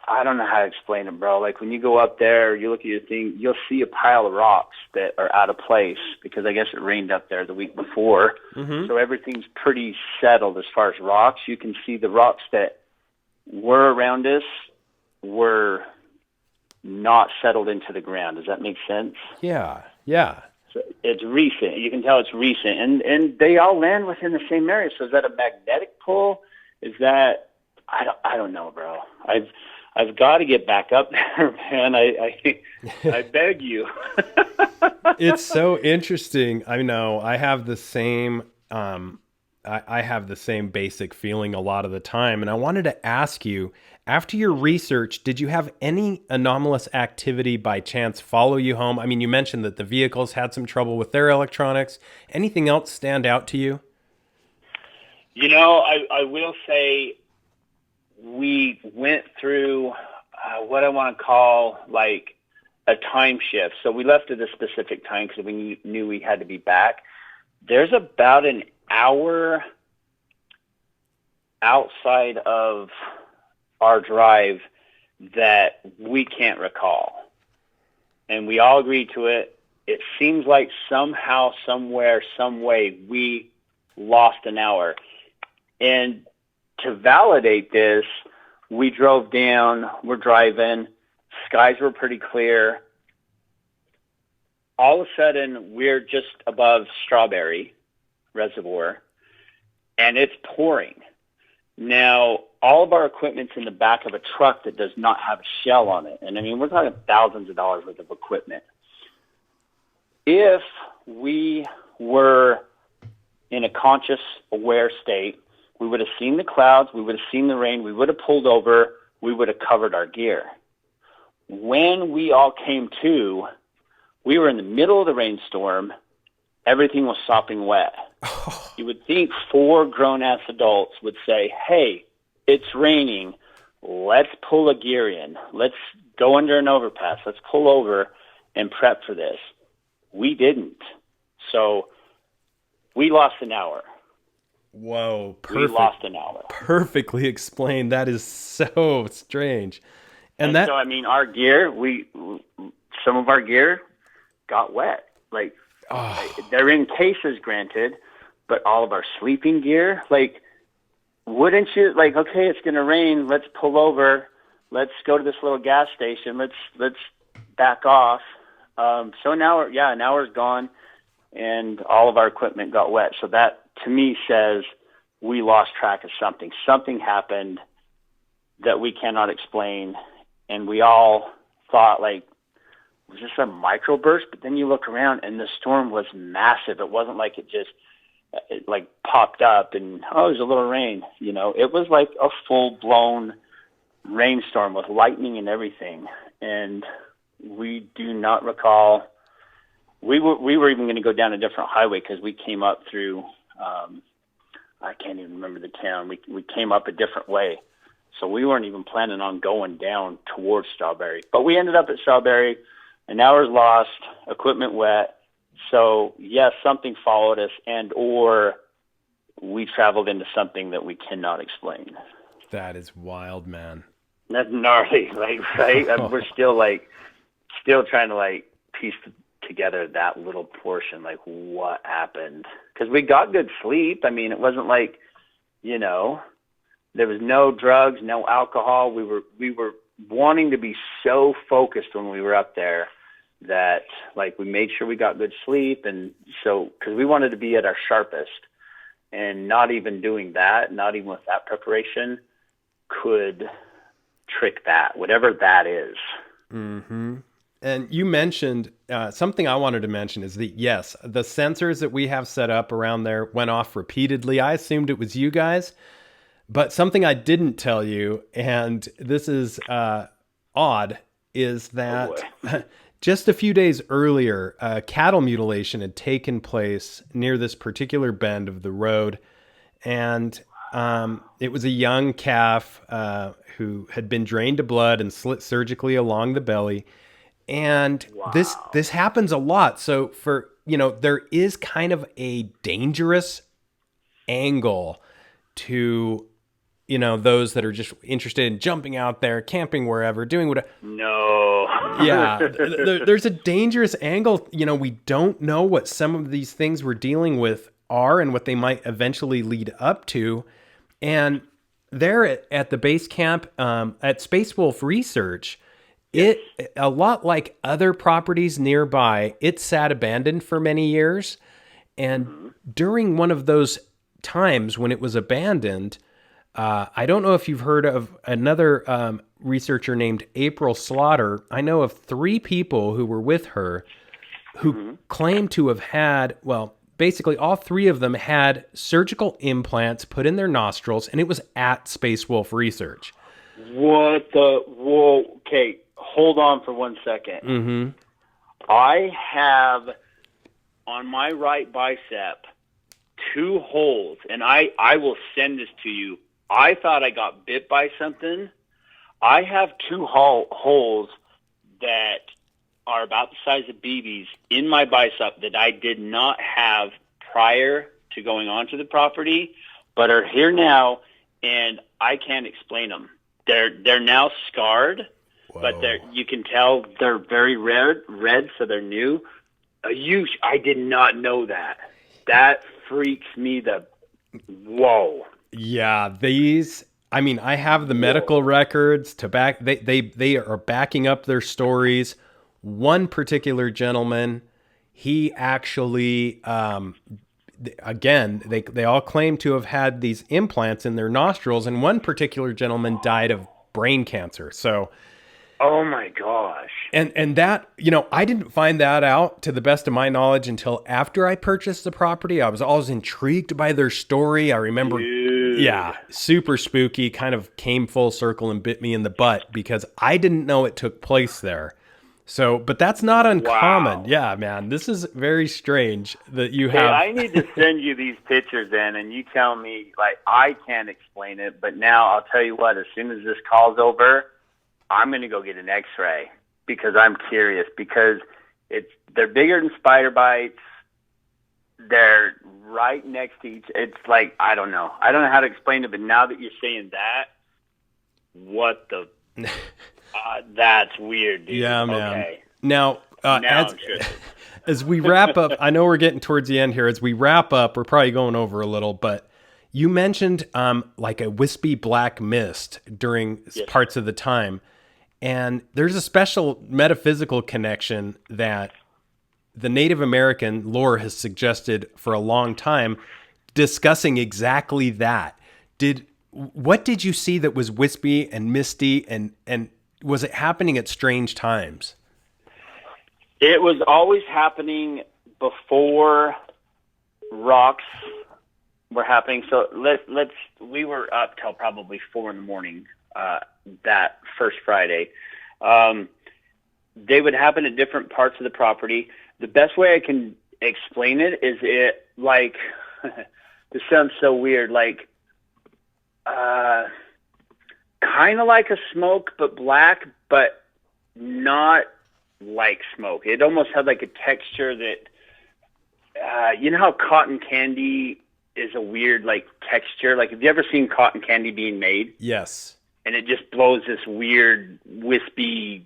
I don't know how to explain it, bro. Like when you go up there, you look at your thing, you'll see a pile of rocks that are out of place because I guess it rained up there the week before. Mm-hmm. So everything's pretty settled as far as rocks. You can see the rocks that were around us were not settled into the ground. Does that make sense? Yeah. Yeah. So it's recent. You can tell it's recent. And they all land within the same area. So is that a magnetic pull? Is that, I don't know, bro. I've got to get back up there, man. I beg you. It's so interesting. I know I have the same I have the same basic feeling a lot of the time. And I wanted to ask you, after your research, did you have any anomalous activity by chance follow you home? I mean, you mentioned that the vehicles had some trouble with their electronics. Anything else stand out to you? You know, I will say we went through what I want to call like a time shift. So we left at a specific time because we knew we had to be back. There's about an hour outside of our drive that we can't recall. And we all agreed to it. It seems like somehow, somewhere, some way, we lost an hour. And to validate this, we drove down, we're driving, skies were pretty clear. All of a sudden, we're just above Strawberry Reservoir, and it's pouring. Now, all of our equipment's in the back of a truck that does not have a shell on it. And I mean, we're talking thousands of dollars worth of equipment. If we were in a conscious, aware state, we would have seen the clouds, we would have seen the rain, we would have pulled over, we would have covered our gear. When we all came to, we were in the middle of the rainstorm. Everything was sopping wet. You would think 4 grown-ass adults would say, hey, it's raining. Let's pull a gear in. Let's go under an overpass. Let's pull over and prep for this. We didn't. So we lost an hour. Whoa, perfect. We lost an hour. Perfectly explained. That is so strange. And that, so, I mean, our gear, some of our gear got wet. Like, they're in cases, granted, but all of our sleeping gear, like, wouldn't you, like, okay, it's going to rain, let's pull over, let's go to this little gas station, let's back off. So an hour's gone, and all of our equipment got wet. So that, to me, says we lost track of something. Something happened that we cannot explain, and we all thought, like, was this a microburst? But then you look around, and the storm was massive. It wasn't like it popped up and, there's a little rain. You know, it was like a full-blown rainstorm with lightning and everything. And we do not recall. We were even going to go down a different highway because we came up through, I can't even remember the town. We came up a different way. So we weren't even planning on going down towards Strawberry. But we ended up at Strawberry. An hour's lost, equipment wet. So, yes, something followed us, or we traveled into something that we cannot explain. that is wild, man. That's gnarly. Like, right? We're still trying to, piece together that little portion, what happened. Because we got good sleep. I mean, it wasn't like, there was no drugs, no alcohol. We were wanting to be so focused when we were up there that we made sure we got good sleep. And so, because we wanted to be at our sharpest, and not even doing that, not even with that preparation, could trick that, whatever that is. Mm-hmm. And you mentioned something I wanted to mention is that, yes, the sensors that we have set up around there went off repeatedly. I assumed it was you guys, but something I didn't tell you, and this is odd, is that just a few days earlier, a cattle mutilation had taken place near this particular bend of the road. And it was a young calf who had been drained to blood and slit surgically along the belly. And wow. this happens a lot. So there is kind of a dangerous angle to, those that are just interested in jumping out there, camping wherever, doing whatever. No. Yeah. There's a dangerous angle. We don't know what some of these things we're dealing with are and what they might eventually lead up to. And there at the base camp, at Space Wolf Research, it, a lot like other properties nearby, it sat abandoned for many years. And during one of those times when it was abandoned, I don't know if you've heard of another researcher named April Slaughter. I know of 3 people who were with her who claimed to have had, basically all three of them had surgical implants put in their nostrils, and it was at Space Wolf Research. What the? Whoa. Okay, hold on for 1 second. Mm-hmm. I have on my right bicep 2 holes, and I will send this to you. I thought I got bit by something. I have 2 holes that are about the size of BBs in my bicep that I did not have prior to going onto the property, but are here now, and I can't explain them. They're now scarred, but you can tell they're very red, so they're new. I did not know that. That freaks me whoa. Yeah, I have the medical records to back. They are backing up their stories. One particular gentleman, he actually, again, they all claim to have had these implants in their nostrils, and one particular gentleman died of brain cancer. So, oh my gosh. And that, I didn't find that out, to the best of my knowledge, until after I purchased the property. I was always intrigued by their story. I remember, super spooky, kind of came full circle and bit me in the butt because I didn't know it took place there. So, but that's not uncommon. Wow. Yeah, man, this is very strange that you have. Hey, I need to send you these pictures then, and you tell me, I can't explain it, but now I'll tell you what, as soon as this call's over, I'm going to go get an x-ray because I'm curious, because they're bigger than spider bites. They're right next to each. It's I don't know. I don't know how to explain it, but now that you're saying that, what the... that's weird, dude. Yeah, man. Okay. Now as we wrap up, I know we're getting towards the end here. As we wrap up, we're probably going over a little, but you mentioned a wispy black mist during parts of the time. And there's a special metaphysical connection that the Native American lore has suggested for a long time, discussing exactly that. What did you see that was wispy and misty, and was it happening at strange times? It was always happening before rocks were happening. So we were up till probably 4 a.m. That first Friday. They would happen at different parts of the property. The best way I can explain it is this sounds so weird, kind of like a smoke, but black, but not like smoke. It almost had a texture that, you know how cotton candy is a weird texture? Have you ever seen cotton candy being made? Yes. And it just blows this weird wispy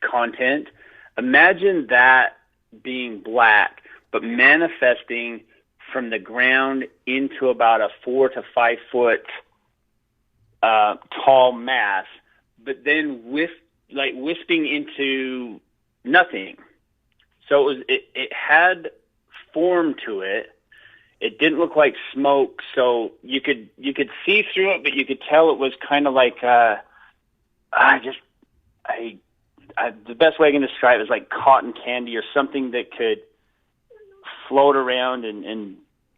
content. Imagine that being black, but manifesting from the ground into about a 4 to 5 foot tall mass, but then wisping into nothing. So it had form to it. It didn't look like smoke, so you could see through it, but you could tell it was kind of the best way I can describe it is like cotton candy or something that could float around and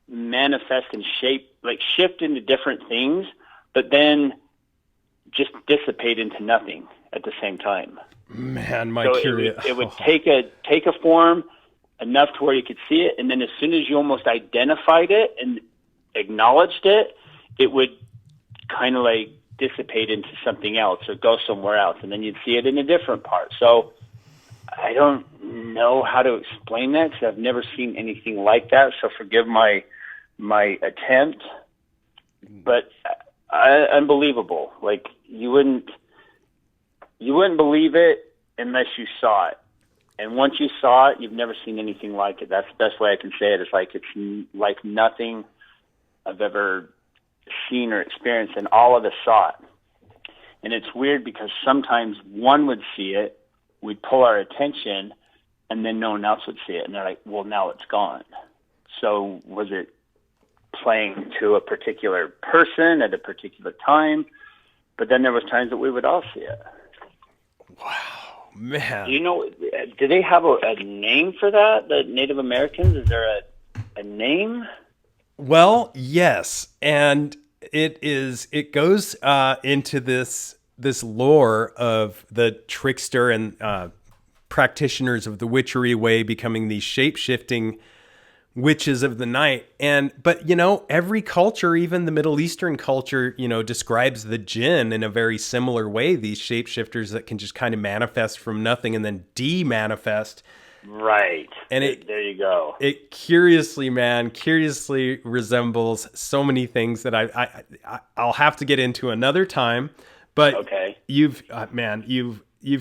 manifest and shape, shift into different things, but then just dissipate into nothing at the same time. Man, it would take a form enough to where you could see it, and then as soon as you almost identified it and acknowledged it, it would kind of dissipate into something else or go somewhere else, and then you'd see it in a different part. So I don't know how to explain that because I've never seen anything like that, so forgive my attempt, but unbelievable. You wouldn't believe it unless you saw it. And once you saw it, you've never seen anything like it. That's the best way I can say it. It's like nothing I've ever seen or experienced, and all of us saw it. And it's weird because sometimes one would see it, we'd pull our attention, and then no one else would see it. And they're like, well, now it's gone. So was it playing to a particular person at a particular time? But then there was times that we would all see it. Wow. Man, Do they have a name for that? The Native Americans? Is there A name? Well, yes, and it goes into this lore of the trickster and practitioners of the witchery way becoming these shape-shifting witches of the night. But every culture, even the Middle Eastern culture, describes the jinn in a very similar way, these shapeshifters that can just kind of manifest from nothing and then de-manifest. Right. And there you go. It curiously resembles so many things that I'll have to get into another time. But okay. You've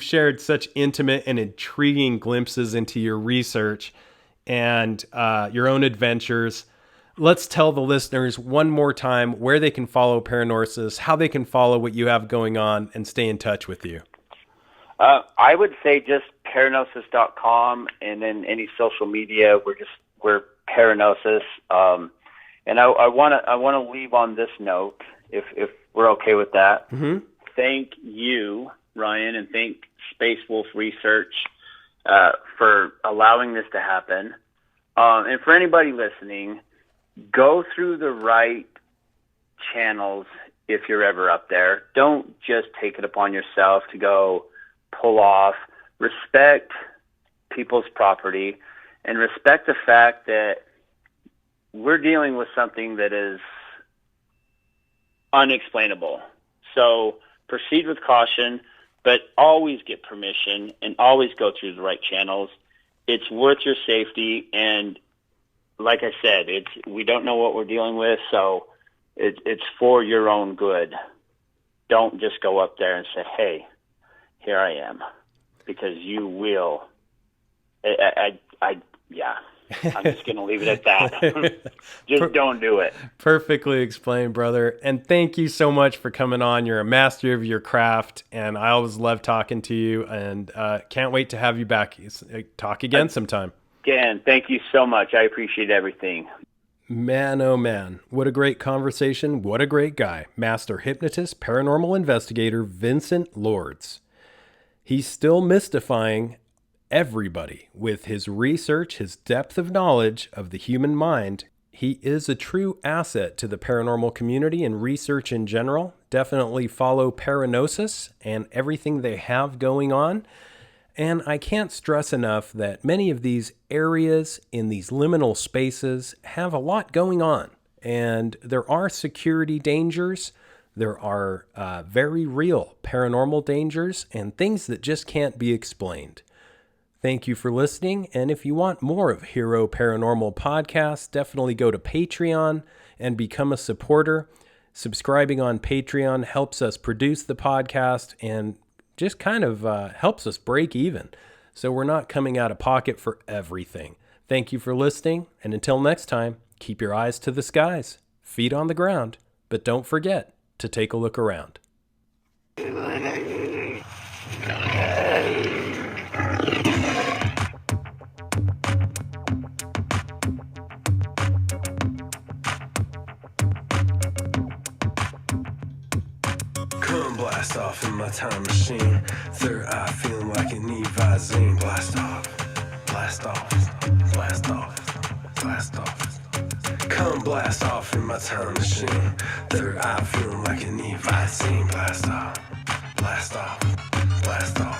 shared such intimate and intriguing glimpses into your research and your own adventures. Let's tell the listeners one more time where they can follow Paranorsis, how they can follow what you have going on, and stay in touch with you. I would say just paranosis.com, and then any social media, we're Paranosis. And I want to leave on this note, if we're okay with that. Mm-hmm. Thank you, Ryan, and thank Space Wolf Research for allowing this to happen. And for anybody listening, go through the right channels if you're ever up there. Don't just take it upon yourself to go pull off. Respect people's property and respect the fact that we're dealing with something that is unexplainable. So proceed with caution, but always get permission and always go through the right channels. It's worth your safety, and like I said, we don't know what we're dealing with, so it's for your own good. Don't just go up there and say, hey, here I am, because you will. Yeah, I'm just going to leave it at that. Just don't do it. Perfectly explained, brother. And thank you so much for coming on. You're a master of your craft, and I always love talking to you, and can't wait to have you back. Talk again sometime. Again, thank you so much. I appreciate everything. Man, oh man, what a great conversation. What a great guy. Master hypnotist, paranormal investigator, Vincent Lords. He's still mystifying everybody with his research, his depth of knowledge of the human mind. He is a true asset to the paranormal community and research in general. Definitely follow Paranosis and everything they have going on. And I can't stress enough that many of these areas in these liminal spaces have a lot going on. And there are security dangers. There are very real paranormal dangers and things that just can't be explained. Thank you for listening. And if you want more of Hero Paranormal Podcasts, definitely go to Patreon and become a supporter. Subscribing on Patreon helps us produce the podcast and just kind of helps us break even. So we're not coming out of pocket for everything. Thank you for listening. And until next time, keep your eyes to the skies, feet on the ground, but don't forget to take a look around. Come blast off in my time machine. Third eye feeling like an Evazine. Blast off, blast off, blast off, blast off. Come blast off in my time machine. Third eye feeling like an Evazine. Blast off, blast off, blast off.